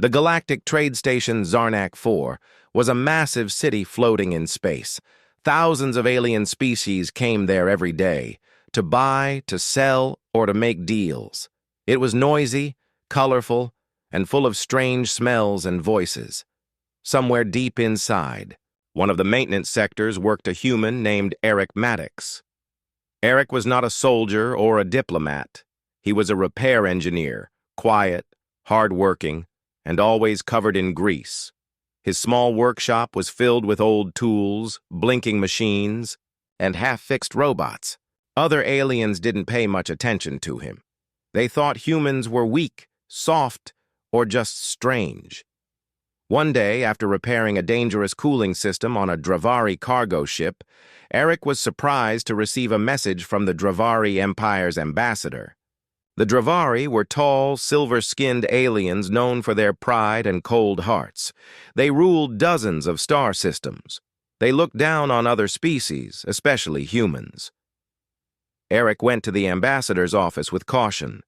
The galactic trade station Zarnak 4 was a massive city floating in space. Thousands of alien species came there every day to buy, to sell, or to make deals. It was noisy, colorful, and full of strange smells and voices. Somewhere deep inside, one of the maintenance sectors worked a human named Eric Maddox. Eric was not a soldier or a diplomat. He was a repair engineer, quiet, hard-working, and always covered in grease. His small workshop was filled with old tools, blinking machines, and half-fixed robots. Other aliens didn't pay much attention to him. They thought humans were weak, soft, or just strange. One day, after repairing a dangerous cooling system on a Dravari cargo ship, Eric was surprised to receive a message from the Dravari Empire's ambassador. The Dravari were tall, silver-skinned aliens known for their pride and cold hearts. They ruled dozens of star systems. They looked down on other species, especially humans. Eric went to the ambassador's office with caution.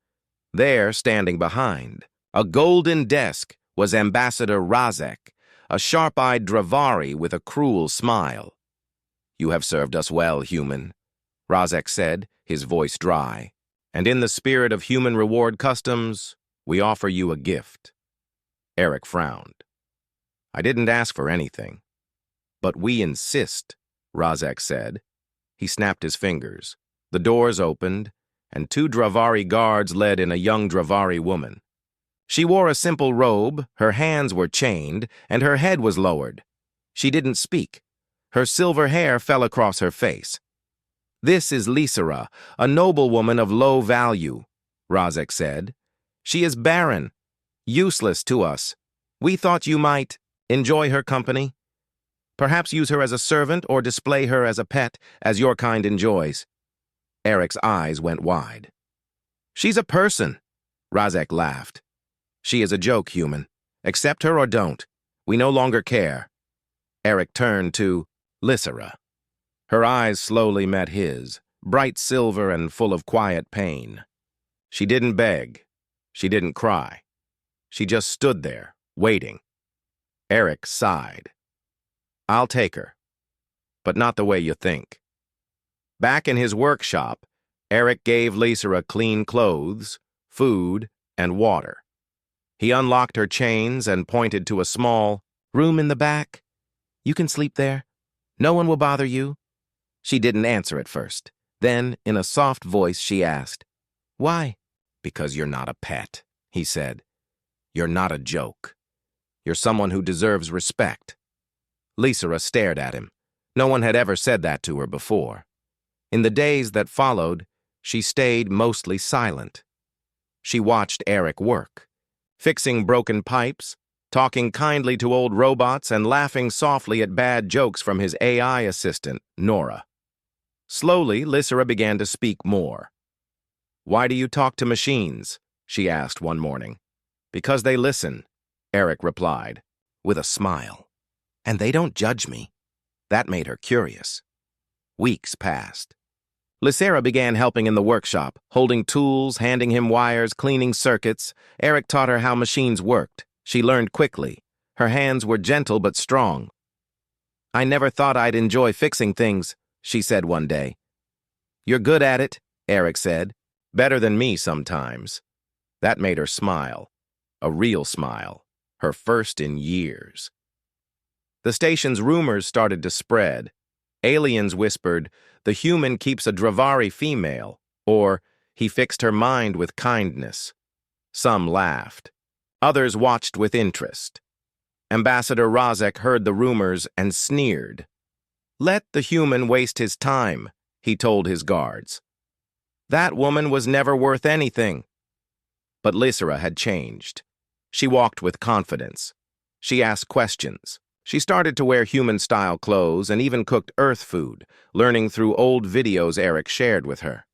There, standing behind a golden desk, was Ambassador Razek, a sharp-eyed Dravari with a cruel smile. "You have served us well, human," Razek said, his voice dry. "And in the spirit of human reward customs, we offer you a gift." Eric frowned. "I didn't ask for anything." "But we insist," Razek said. He snapped his fingers. The doors opened, and two Dravari guards led in a young Dravari woman. She wore a simple robe, her hands were chained, and her head was lowered. She didn't speak. Her silver hair fell across her face. "This is Lysera, a noblewoman of low value," Razek said. "She is barren, useless to us. We thought you might enjoy her company. Perhaps use her as a servant or display her as a pet, as your kind enjoys." Eric's eyes went wide. "She's a person," Razek laughed. "She is a joke, human. Accept her or don't. We no longer care." Eric turned to Lysera. Her eyes slowly met his, bright silver and full of quiet pain. She didn't beg. She didn't cry. She just stood there, waiting. Eric sighed. "I'll take her, but not the way you think." Back in his workshop, Eric gave Lysera clean clothes, food, and water. He unlocked her chains and pointed to a small room in the back. "You can sleep there. No one will bother you." She didn't answer at first. Then, in a soft voice, she asked, "Why?" "Because you're not a pet," he said. "You're not a joke. You're someone who deserves respect." Lysera stared at him. No one had ever said that to her before. In the days that followed, she stayed mostly silent. She watched Eric work, fixing broken pipes, talking kindly to old robots, and laughing softly at bad jokes from his AI assistant, Nora. Slowly, Lysera began to speak more. "Why do you talk to machines?" she asked one morning. "Because they listen," Eric replied, with a smile. "And they don't judge me." That made her curious. Weeks passed. Lysera began helping in the workshop, holding tools, handing him wires, cleaning circuits. Eric taught her how machines worked. She learned quickly. Her hands were gentle but strong. "I never thought I'd enjoy fixing things," she said one day. "You're good at it," Eric said. "Better than me sometimes." That made her smile. A real smile. Her first in years. The station's rumors started to spread. Aliens whispered, "The human keeps a Dravari female," or "He fixed her mind with kindness." Some laughed. Others watched with interest. Ambassador Razek heard the rumors and sneered. "Let the human waste his time," he told his guards. "That woman was never worth anything." But Lysera had changed. She walked with confidence. She asked questions. She started to wear human-style clothes and even cooked Earth food, learning through old videos Eric shared with her.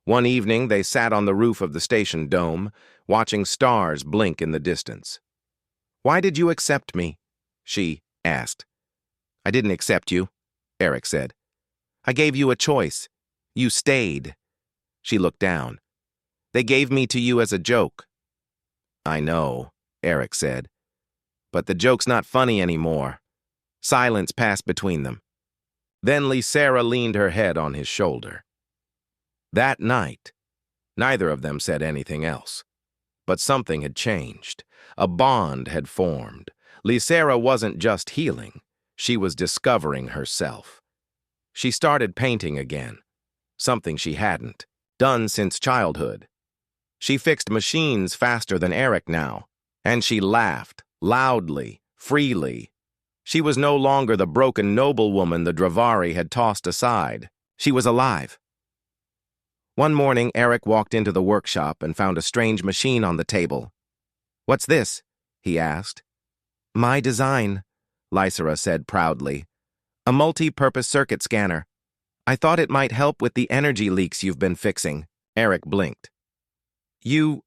One evening, they sat on the roof of the station dome, watching stars blink in the distance. "Why did you accept me?" she asked. "I didn't accept you," Eric said. "I gave you a choice. You stayed." She looked down. "They gave me to you as a joke." "I know," Eric said. But the joke's not funny anymore. Silence passed between them. Then Lysera leaned her head on his shoulder. That night, neither of them said anything else. But something had changed. A bond had formed. Lysera wasn't just healing. She was discovering herself. She started painting again, something she hadn't done since childhood. She fixed machines faster than Eric now, and she laughed, loudly, freely. She was no longer the broken noblewoman the Dravari had tossed aside. She was alive. One morning, Eric walked into the workshop and found a strange machine on the table. "What's this?" he asked. "My design," Lysera said proudly. "A multi-purpose circuit scanner. I thought it might help with the energy leaks you've been fixing." Eric blinked. "You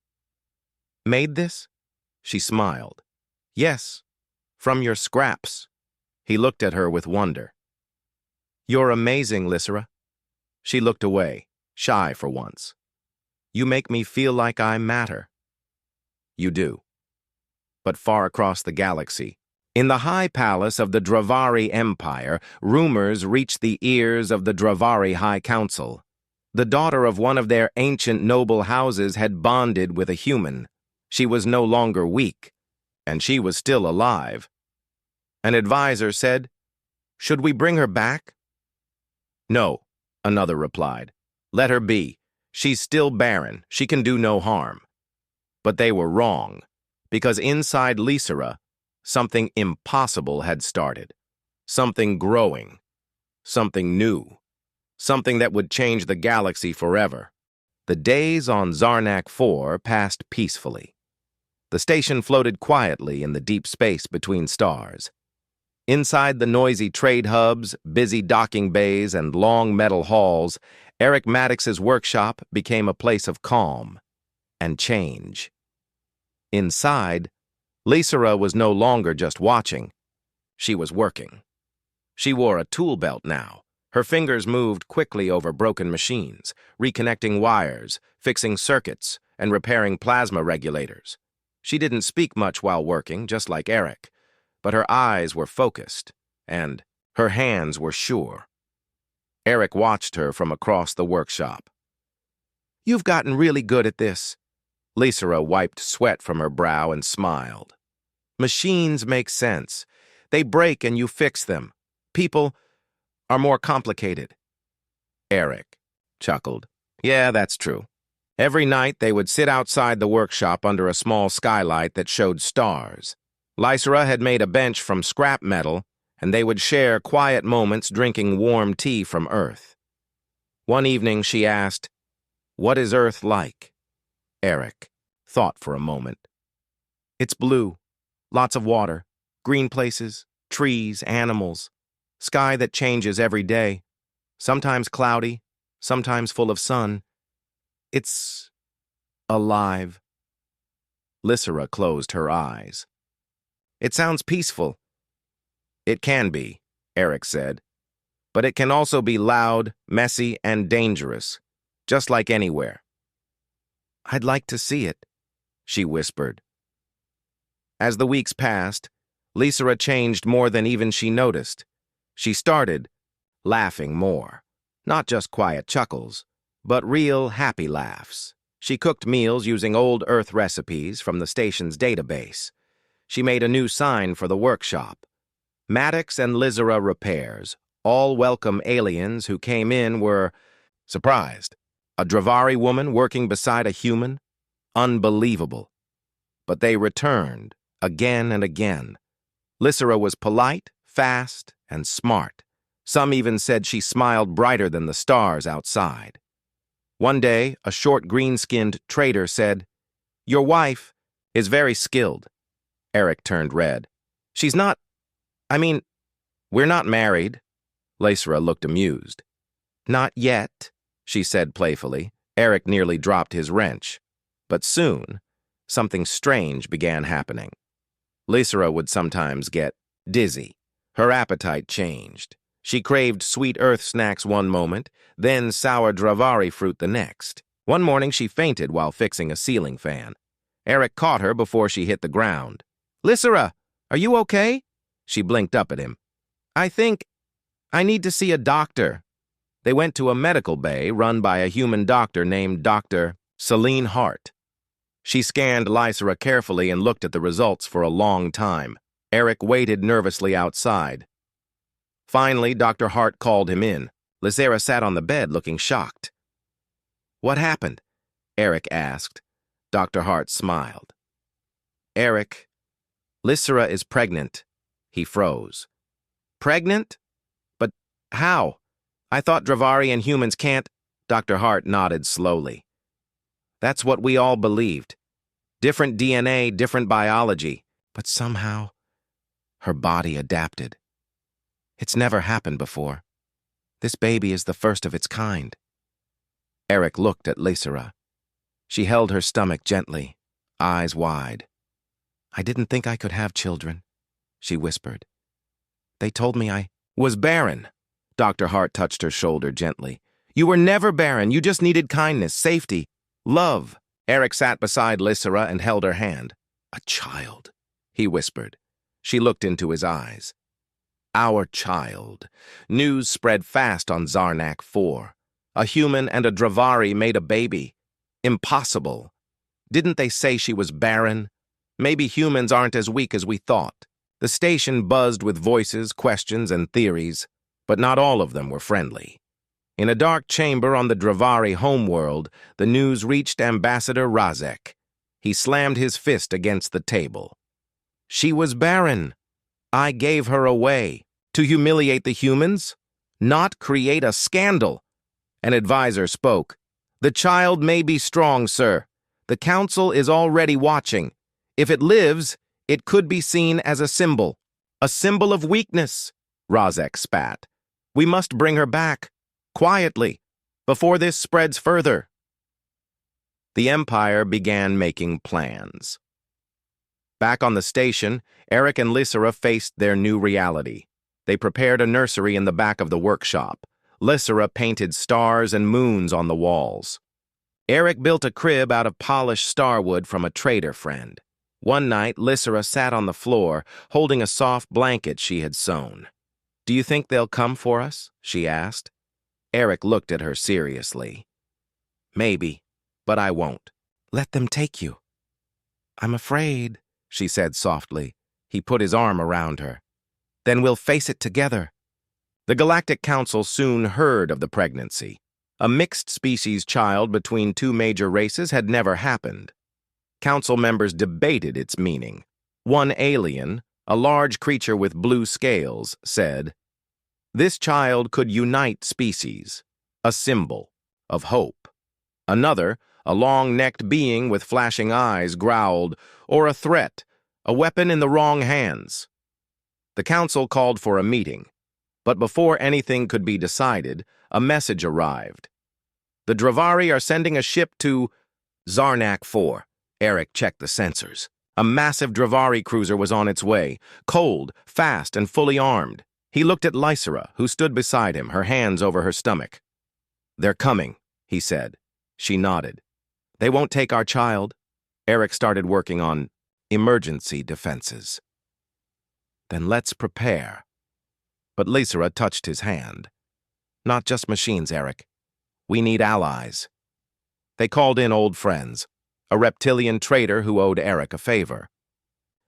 made this?" She smiled. "Yes, from your scraps." He looked at her with wonder. "You're amazing, Lysera." She looked away, shy for once. "You make me feel like I matter." "You do." But far across the galaxy, in the high palace of the Dravari Empire, rumors reached the ears of the Dravari High Council. The daughter of one of their ancient noble houses had bonded with a human. She was no longer weak, and she was still alive. An advisor said, "Should we bring her back?" "No," another replied. "Let her be. She's still barren. She can do no harm." But they were wrong, because inside Lysera, something impossible had started. Something growing. Something new. Something that would change the galaxy forever. The days on Zarnak 4 passed peacefully. The station floated quietly in the deep space between stars. Inside the noisy trade hubs, busy docking bays, and long metal halls, Eric Maddox's workshop became a place of calm and change. Inside, Lysera was no longer just watching. She was working. She wore a tool belt now. Her fingers moved quickly over broken machines, reconnecting wires, fixing circuits, and repairing plasma regulators. She didn't speak much while working, just like Eric, but her eyes were focused, and her hands were sure. Eric watched her from across the workshop. "You've gotten really good at this." Lysera wiped sweat from her brow and smiled. "Machines make sense. They break and you fix them. People are more complicated." Eric chuckled. "Yeah, that's true." Every night they would sit outside the workshop under a small skylight that showed stars. Lysera had made a bench from scrap metal, and they would share quiet moments drinking warm tea from Earth. One evening she asked, "What is Earth like?" Eric thought for a moment. "It's blue, lots of water, green places, trees, animals, sky that changes every day, sometimes cloudy, sometimes full of sun. It's alive." Lysera closed her eyes. "It sounds peaceful." "It can be," Eric said. "But it can also be loud, messy, and dangerous, just like anywhere." "I'd like to see it," she whispered. As the weeks passed, Lysera changed more than even she noticed. She started laughing more, not just quiet chuckles, but real happy laughs. She cooked meals using old Earth recipes from the station's database. She made a new sign for the workshop. Maddox and Lysera Repairs, all welcome aliens who came in, were surprised. A Dravari woman working beside a human? Unbelievable. But they returned, again and again. Lysera was polite, fast, and smart. Some even said she smiled brighter than the stars outside. One day, a short green-skinned trader said, "Your wife is very skilled." Eric turned red. "She's not... we're not married." Lysera looked amused. "Not yet," she said playfully. Eric nearly dropped his wrench. But soon, something strange began happening. Lysera would sometimes get dizzy. Her appetite changed. She craved sweet earth snacks one moment, then sour Dravari fruit the next. One morning she fainted while fixing a ceiling fan. Eric caught her before she hit the ground. "Lysera, are you okay?" She blinked up at him. I need to see a doctor." They went to a medical bay run by a human doctor named Dr. Celine Hart. She scanned Lysera carefully and looked at the results for a long time. Eric waited nervously outside. Finally, Dr. Hart called him in. Lysera sat on the bed looking shocked. "What happened?" Eric asked. Dr. Hart smiled. "Eric, Lysera is pregnant." He froze. "Pregnant? But how? I thought Dravari and humans can't—" Dr. Hart nodded slowly. "That's what we all believed. Different DNA, different biology. But somehow, her body adapted. It's never happened before. This baby is the first of its kind." Eric looked at Lysera. She held her stomach gently, eyes wide. "I didn't think I could have children," she whispered. "They told me I was barren." Dr. Hart touched her shoulder gently. "You were never barren. You just needed kindness, safety, love." Eric sat beside Lysera and held her hand. "A child," he whispered. She looked into his eyes. "Our child." News spread fast on Zarnak 4. A human and a Dravari made a baby. Impossible. Didn't they say she was barren? Maybe humans aren't as weak as we thought. The station buzzed with voices, questions, and theories, but not all of them were friendly. In a dark chamber on the Dravari homeworld, the news reached Ambassador Razek. He slammed his fist against the table. "She was barren. I gave her away. To humiliate the humans? Not create a scandal." An advisor spoke. "The child may be strong, sir. The council is already watching. If it lives, it could be seen as a symbol of weakness." Razek spat. "We must bring her back, quietly, before this spreads further." The Empire began making plans. Back on the station, Eric and Lysera faced their new reality. They prepared a nursery in the back of the workshop. Lysera painted stars and moons on the walls. Eric built a crib out of polished starwood from a trader friend. One night, Lysera sat on the floor, holding a soft blanket she had sewn. "Do you think they'll come for us?" she asked. Eric looked at her seriously. "Maybe, but I won't. Let them take you." "I'm afraid," she said softly. He put his arm around her. "Then we'll face it together." The Galactic Council soon heard of the pregnancy. A mixed-species child between two major races had never happened. Council members debated its meaning. One alien, a large creature with blue scales, said, "This child could unite species, a symbol of hope." Another, a long-necked being with flashing eyes, growled, "Or a threat, a weapon in the wrong hands." The council called for a meeting, but before anything could be decided, a message arrived. "The Dravari are sending a ship to Zarnak 4. Eric checked the sensors. A massive Dravari cruiser was on its way, cold, fast, and fully armed. He looked at Lysera, who stood beside him, her hands over her stomach. "They're coming," he said. She nodded. "They won't take our child." Eric started working on emergency defenses. "Then let's prepare." But Lysera touched his hand. "Not just machines, Eric. We need allies." They called in old friends. A reptilian trader who owed Eric a favor.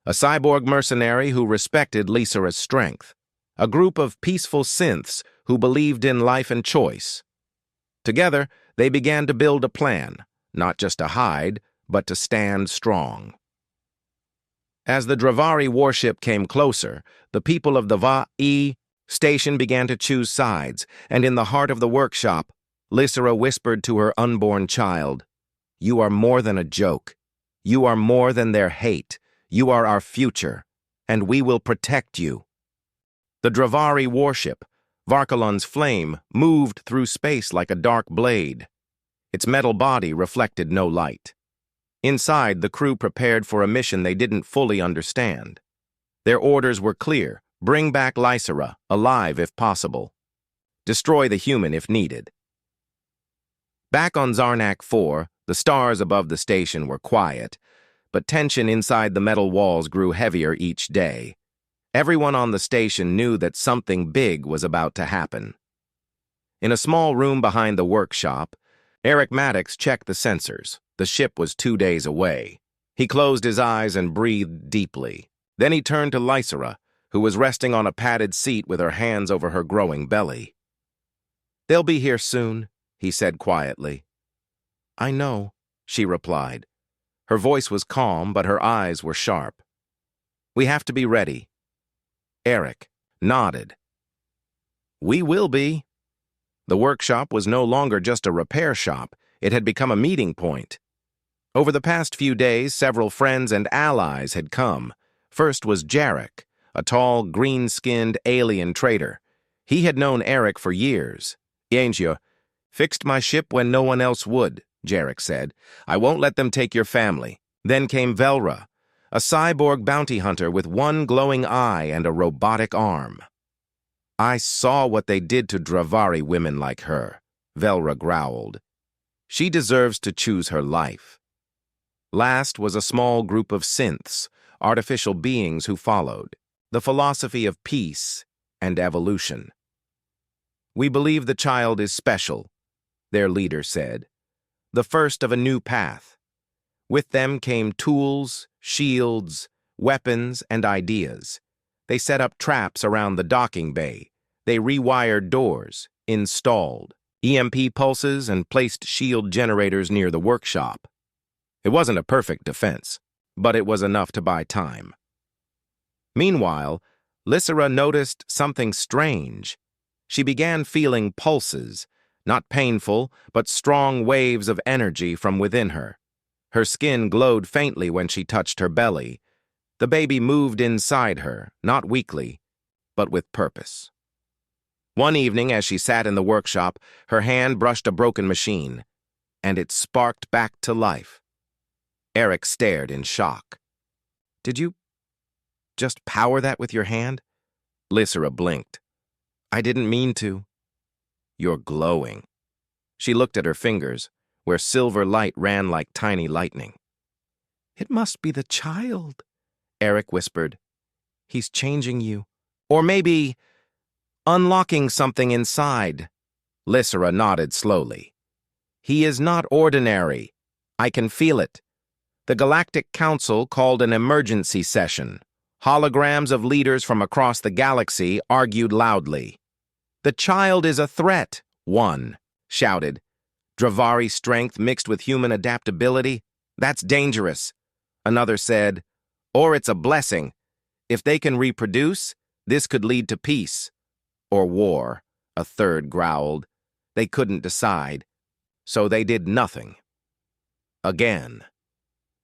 A cyborg mercenary who respected Lysera's strength. A group of peaceful synths who believed in life and choice. Together, they began to build a plan, not just to hide, but to stand strong. As the Dravari warship came closer, the people of the Va-E station began to choose sides, and in the heart of the workshop, Lysera whispered to her unborn child, "You are more than a joke. You are more than their hate. You are our future, and we will protect you." The Dravari warship, Varkalon's flame, moved through space like a dark blade. Its metal body reflected no light. Inside, the crew prepared for a mission they didn't fully understand. Their orders were clear: bring back Lysera, alive if possible. Destroy the human if needed. Back on Zarnak 4, the stars above the station were quiet, but tension inside the metal walls grew heavier each day. Everyone on the station knew that something big was about to happen. In a small room behind the workshop, Eric Maddox checked the sensors. The ship was 2 days away. He closed his eyes and breathed deeply. Then he turned to Lysera, who was resting on a padded seat with her hands over her growing belly. "They'll be here soon," he said quietly. "I know," she replied. Her voice was calm, but her eyes were sharp. "We have to be ready." Eric nodded. "We will be." The workshop was no longer just a repair shop. It had become a meeting point. Over the past few days, several friends and allies had come. First was Jarek, a tall, green-skinned alien trader. He had known Eric for years. "Yangio fixed my ship when no one else would," Jarek said. "I won't let them take your family." Then came Velra, a cyborg bounty hunter with one glowing eye and a robotic arm. "I saw what they did to Dravari women like her," Velra growled. "She deserves to choose her life." Last was a small group of synths, artificial beings who followed the philosophy of peace and evolution. "We believe the child is special," their leader said, "the first of a new path." With them came tools, shields, weapons, and ideas. They set up traps around the docking bay. They rewired doors, installed EMP pulses, and placed shield generators near the workshop. It wasn't a perfect defense, but it was enough to buy time. Meanwhile, Lysera noticed something strange. She began feeling pulses, not painful, but strong waves of energy from within her. Her skin glowed faintly when she touched her belly. The baby moved inside her, not weakly, but with purpose. One evening, as she sat in the workshop, her hand brushed a broken machine, and it sparked back to life. Eric stared in shock. "Did you just power that with your hand?" Lysera blinked. "I didn't mean to." "You're glowing." She looked at her fingers, where silver light ran like tiny lightning. "It must be the child," Eric whispered. "He's changing you. Or maybe unlocking something inside." Lysera nodded slowly. "He is not ordinary. I can feel it." The Galactic Council called an emergency session. Holograms of leaders from across the galaxy argued loudly. "The child is a threat," one shouted. "Dravari strength mixed with human adaptability? That's dangerous." Another said, "Or it's a blessing. If they can reproduce, this could lead to peace." "Or war," a third growled. They couldn't decide, so they did nothing. Again.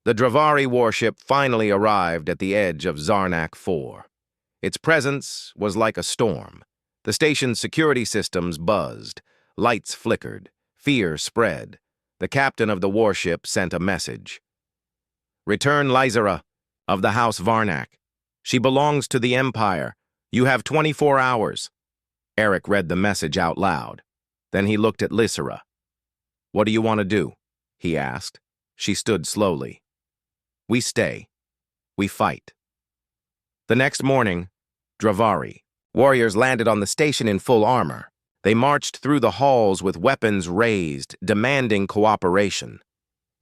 The Dravari warship finally arrived at the edge of Zarnak 4. Its presence was like a storm. The station's security systems buzzed. Lights flickered. Fear spread. The captain of the warship sent a message. "Return Lysera of the House Varnak. She belongs to the Empire. You have 24 hours. Eric read the message out loud. Then he looked at Lysera. "What do you want to do?" he asked. She stood slowly. "We stay. We fight." The next morning, Dravari. Warriors landed on the station in full armor. They marched through the halls with weapons raised, demanding cooperation.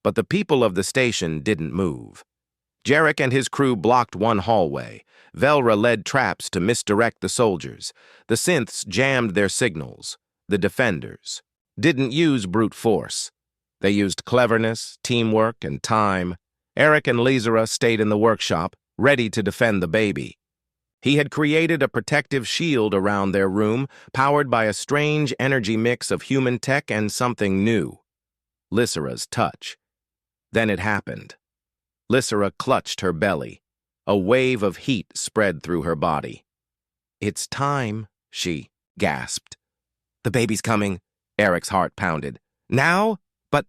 But the people of the station didn't move. Jarek and his crew blocked one hallway. Velra led traps to misdirect the soldiers. The synths jammed their signals. The defenders didn't use brute force. They used cleverness, teamwork, and time. Eric and Lysera stayed in the workshop, ready to defend the baby. He had created a protective shield around their room, powered by a strange energy mix of human tech and something new. Lysera's touch. Then it happened. Lysera clutched her belly. A wave of heat spread through her body. "It's time," she gasped. "The baby's coming," Eric's heart pounded. "Now? But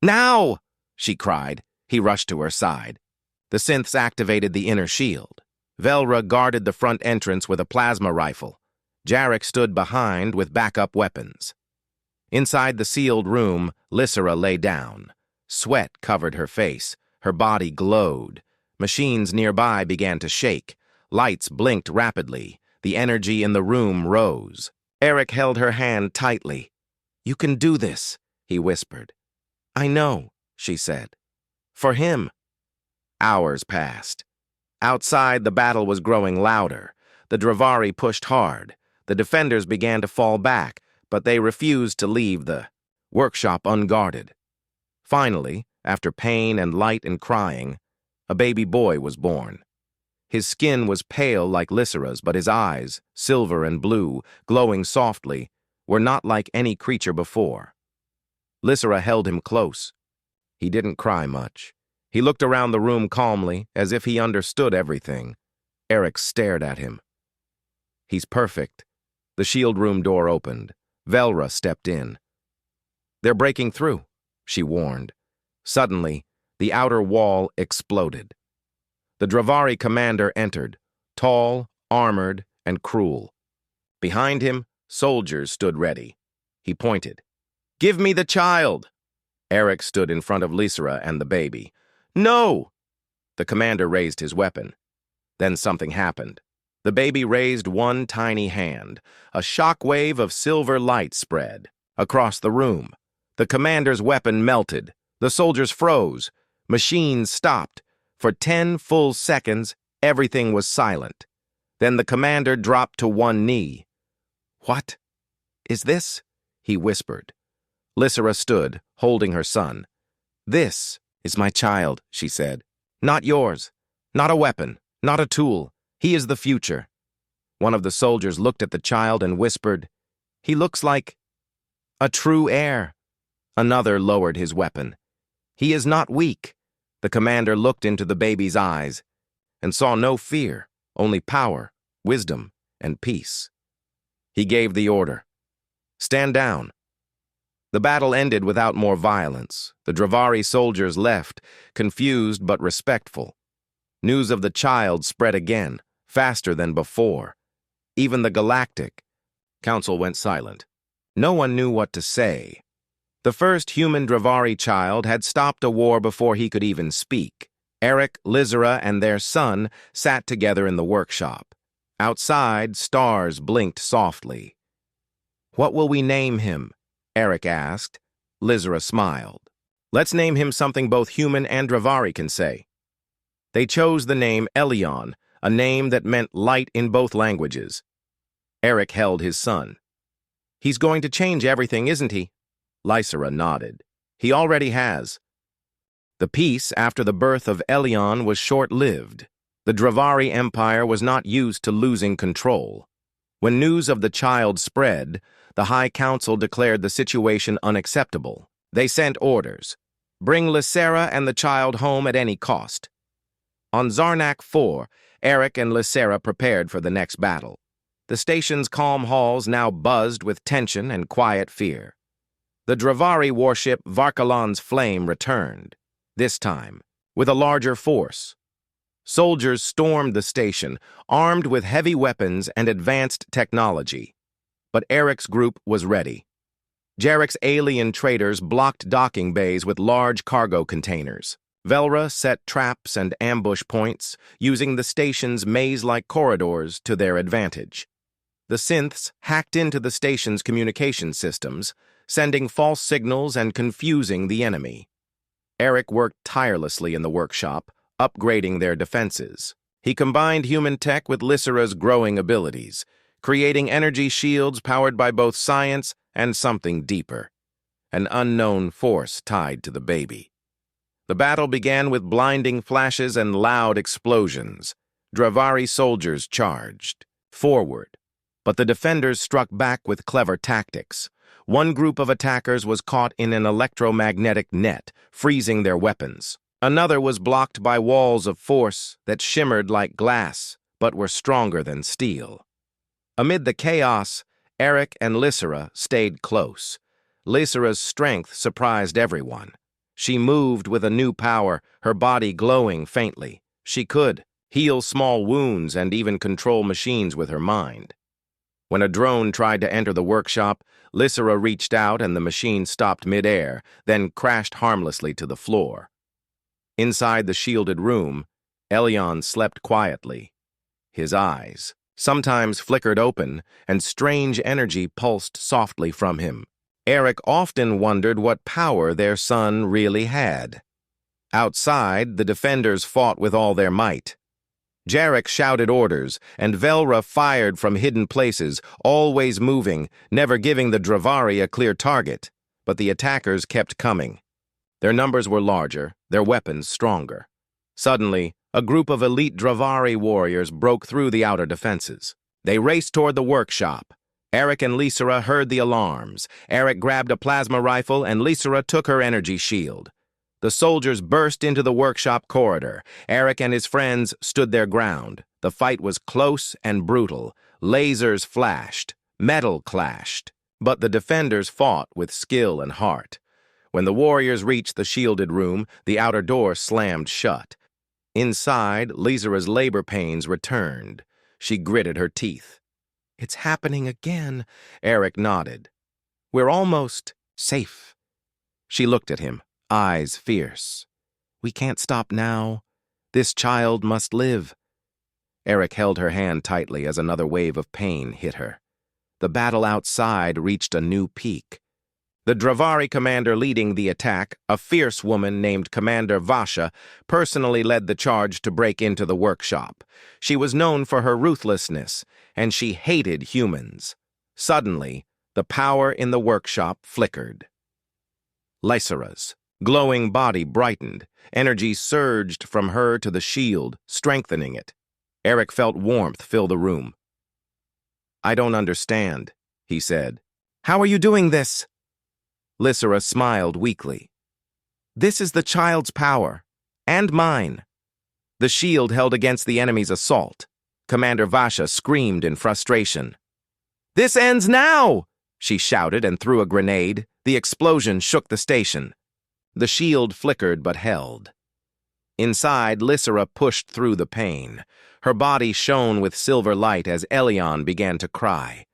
now!" she cried. He rushed to her side. The synths activated the inner shield. Velra guarded the front entrance with a plasma rifle. Jarek stood behind with backup weapons. Inside the sealed room, Lysera lay down. Sweat covered her face. Her body glowed. Machines nearby began to shake. Lights blinked rapidly. The energy in the room rose. Eric held her hand tightly. "You can do this," he whispered. "I know," she said. "For him." Hours passed. Outside, the battle was growing louder. The Dravari pushed hard. The defenders began to fall back, but they refused to leave the workshop unguarded. Finally, after pain and light and crying, a baby boy was born. His skin was pale like Lysera's, but his eyes, silver and blue, glowing softly, were not like any creature before. Lysera held him close. He didn't cry much. He looked around the room calmly, as if he understood everything. Eric stared at him. "He's perfect." The shield room door opened. Velra stepped in. "They're breaking through," she warned. Suddenly, the outer wall exploded. The Dravari commander entered, tall, armored, and cruel. Behind him, soldiers stood ready. He pointed. "Give me the child!" Eric stood in front of Lysera and the baby. "No!" The commander raised his weapon. Then something happened. The baby raised one tiny hand. A shockwave of silver light spread across the room. The commander's weapon melted. The soldiers froze. Machines stopped. For 10 full seconds, everything was silent. Then the commander dropped to one knee. "What is this?" he whispered. Lysera stood, holding her son. "This is my child," she said. "Not yours. Not a weapon. Not a tool. He is the future." One of the soldiers looked at the child and whispered, "He looks like a true heir." Another lowered his weapon. "He is not weak." The commander looked into the baby's eyes and saw no fear, only power, wisdom, and peace. He gave the order. "Stand down." The battle ended without more violence. The Dravari soldiers left, confused but respectful. News of the child spread again, faster than before. Even the Galactic Council went silent. No one knew what to say. The first human Dravari child had stopped a war before he could even speak. Eric, Lysera, and their son sat together in the workshop. Outside, stars blinked softly. "What will we name him?" Eric asked. Lysera smiled. "Let's name him something both human and Dravari can say." They chose the name Elion, a name that meant light in both languages. Eric held his son. "He's going to change everything, isn't he?" Lysera nodded. "He already has." The peace after the birth of Elion was short-lived. The Dravari Empire was not used to losing control. When news of the child spread, the High Council declared the situation unacceptable. They sent orders. Bring Lysera and the child home at any cost. On Zarnak 4, Eric and Lysera prepared for the next battle. The station's calm halls now buzzed with tension and quiet fear. The Dravari warship Varkalon's Flame returned, this time with a larger force. Soldiers stormed the station, armed with heavy weapons and advanced technology. But Eric's group was ready. Jarek's alien traders blocked docking bays with large cargo containers. Velra set traps and ambush points, using the station's maze-like corridors to their advantage. The synths hacked into the station's communication systems, sending false signals and confusing the enemy. Eric worked tirelessly in the workshop, upgrading their defenses. He combined human tech with Lysera's growing abilities, creating energy shields powered by both science and something deeper, an unknown force tied to the baby. The battle began with blinding flashes and loud explosions. Dravari soldiers charged forward, but the defenders struck back with clever tactics. One group of attackers was caught in an electromagnetic net, freezing their weapons. Another was blocked by walls of force that shimmered like glass, but were stronger than steel. Amid the chaos, Eric and Lysera stayed close. Lysera's strength surprised everyone. She moved with a new power, her body glowing faintly. She could heal small wounds and even control machines with her mind. When a drone tried to enter the workshop, Lysera reached out and the machine stopped mid-air, then crashed harmlessly to the floor. Inside the shielded room, Elyon slept quietly. His eyes sometimes flickered open, and strange energy pulsed softly from him. Eric often wondered what power their son really had. Outside, the defenders fought with all their might. Jarek shouted orders, and Velra fired from hidden places, always moving, never giving the Dravari a clear target. But the attackers kept coming. Their numbers were larger, their weapons stronger. Suddenly, a group of elite Dravari warriors broke through the outer defenses. They raced toward the workshop. Eric and Lysera heard the alarms. Eric grabbed a plasma rifle, and Lysera took her energy shield. The soldiers burst into the workshop corridor. Eric and his friends stood their ground. The fight was close and brutal. Lasers flashed. Metal clashed. But the defenders fought with skill and heart. When the warriors reached the shielded room, the outer door slammed shut. Inside, Lysera's labor pains returned. She gritted her teeth. "It's happening again," Eric nodded. "We're almost safe." She looked at him, eyes fierce. "We can't stop now. This child must live." Eric held her hand tightly as another wave of pain hit her. The battle outside reached a new peak. The Dravari commander leading the attack, a fierce woman named Commander Vasha, personally led the charge to break into the workshop. She was known for her ruthlessness, and she hated humans. Suddenly, the power in the workshop flickered. Lysera's glowing body brightened. Energy surged from her to the shield, strengthening it. Eric felt warmth fill the room. "I don't understand," he said. "How are you doing this?" Lysera smiled weakly. "This is the child's power, and mine." The shield held against the enemy's assault. Commander Vasha screamed in frustration. "This ends now!" she shouted and threw a grenade. The explosion shook the station. The shield flickered but held. Inside, Lysera pushed through the pain. Her body shone with silver light as Elyon began to cry.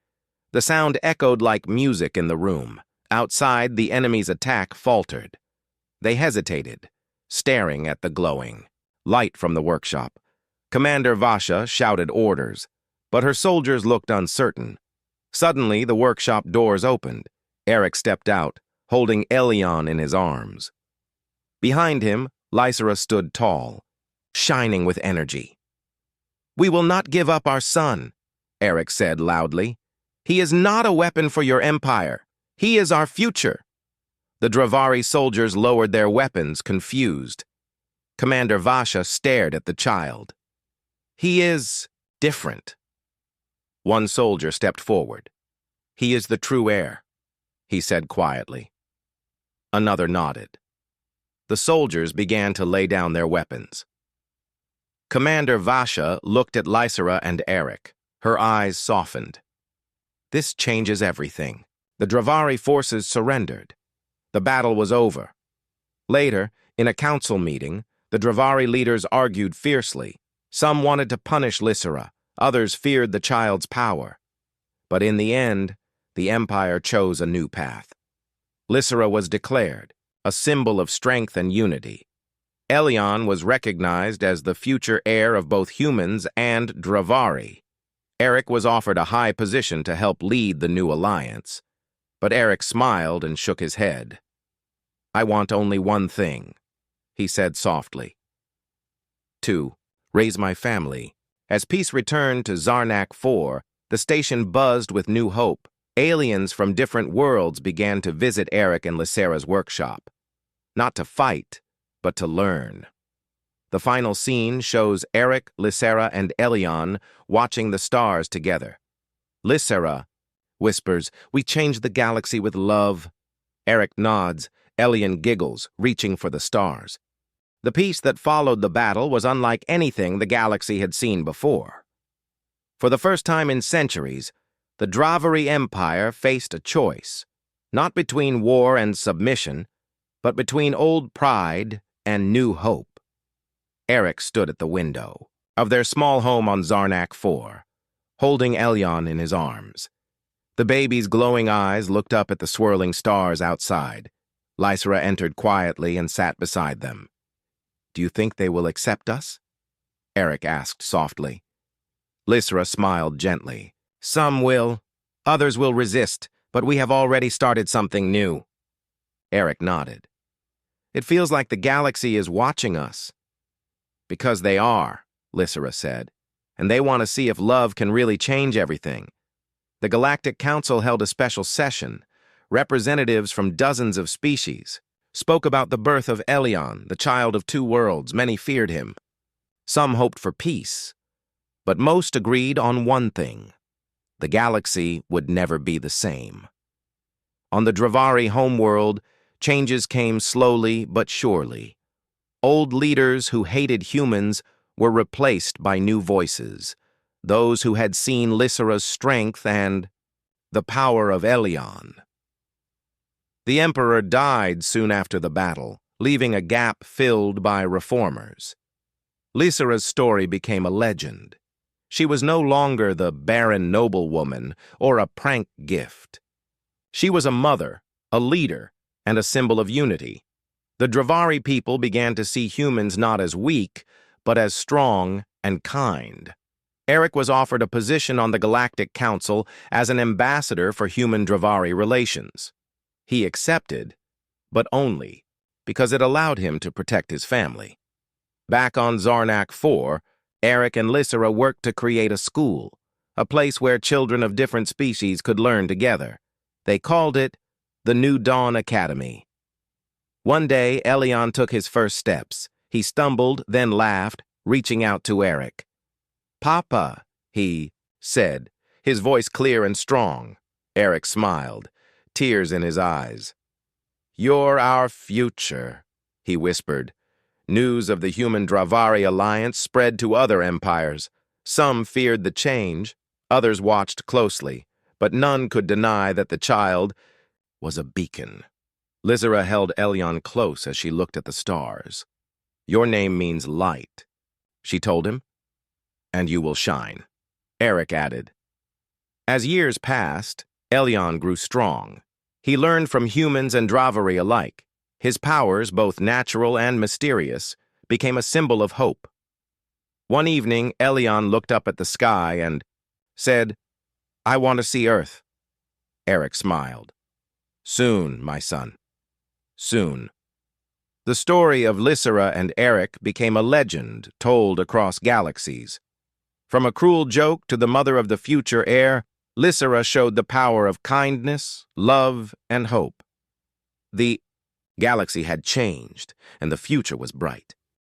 The sound echoed like music in the room. Outside, the enemy's attack faltered. They hesitated, staring at the glowing light from the workshop. Commander Vasha shouted orders, but her soldiers looked uncertain. Suddenly, the workshop doors opened. Eric stepped out, holding Elyon in his arms. Behind him, Lysera stood tall, shining with energy. "We will not give up our son," Eric said loudly. "He is not a weapon for your empire. He is our future." The Dravari soldiers lowered their weapons, confused. Commander Vasha stared at the child. "He is different." One soldier stepped forward. "He is the true heir," he said quietly. Another nodded. The soldiers began to lay down their weapons. Commander Vasha looked at Lysera and Eric. Her eyes softened. "This changes everything." The Dravari forces surrendered. The battle was over. Later, in a council meeting, the Dravari leaders argued fiercely. Some wanted to punish Lysera, others feared the child's power. But in the end, the Empire chose a new path. Lysera was declared, a symbol of strength and unity. Elyon was recognized as the future heir of both humans and Dravari. Eric was offered a high position to help lead the new alliance. But Eric smiled and shook his head. "I want only one thing," he said softly. "To raise my family." As peace returned to Zarnak 4, the station buzzed with new hope. Aliens from different worlds began to visit Eric and Lysera's workshop. Not to fight, but to learn. The final scene shows Eric, Lysera, and Elyon watching the stars together. Lysera whispers, "We changed the galaxy with love." Eric nods. Elyon giggles, reaching for the stars. The peace that followed the battle was unlike anything the galaxy had seen before. For the first time in centuries, the Dravari Empire faced a choice, not between war and submission, but between old pride and new hope. Eric stood at the window of their small home on Zarnak 4, holding Elyon in his arms. The baby's glowing eyes looked up at the swirling stars outside. Lysera entered quietly and sat beside them. Do you think they will accept us? Eric asked softly. Lysra smiled gently. Some will. Others will resist, but we have already started something new. Eric nodded. It feels like the galaxy is watching us. Because they are, Lysra said, and they want to see if love can really change everything. The Galactic Council held a special session. Representatives from dozens of species spoke about the birth of Elion, the child of two worlds. Many feared him. Some hoped for peace, but most agreed on one thing. The galaxy would never be the same. On the Dravari homeworld, changes came slowly but surely. Old leaders who hated humans were replaced by new voices, those who had seen Lysra's strength and the power of Elion. The Emperor died soon after the battle, leaving a gap filled by reformers. Lysra's story became a legend. She was no longer the barren noblewoman or a prank gift. She was a mother, a leader, and a symbol of unity. The Dravari people began to see humans not as weak, but as strong and kind. Eric was offered a position on the Galactic Council as an ambassador for human Dravari relations. He accepted, but only because it allowed him to protect his family. Back on Zarnak 4, Eric and Lysra worked to create a school, a place where children of different species could learn together. They called it the New Dawn Academy. One day, Elion took his first steps. He stumbled, then laughed, reaching out to Eric. "Papa," he said, his voice clear and strong. Eric smiled, tears in his eyes. "You're our future," he whispered. News of the human Dravari alliance spread to other empires. Some feared the change, others watched closely, but none could deny that the child was a beacon. Lysra held Elion close as she looked at the stars. "Your name means light," she told him, "and you will shine," Eric added. As years passed, Elion grew strong. He learned from humans and Dravari alike. His powers, both natural and mysterious, became a symbol of hope. One evening, Elion looked up at the sky and said, "I want to see Earth." Eric smiled. "Soon, my son. Soon." The story of Lysra and Eric became a legend told across galaxies. From a cruel joke to the mother of the future heir, Lysra showed the power of kindness, love, and hope. The galaxy had changed, and the future was bright.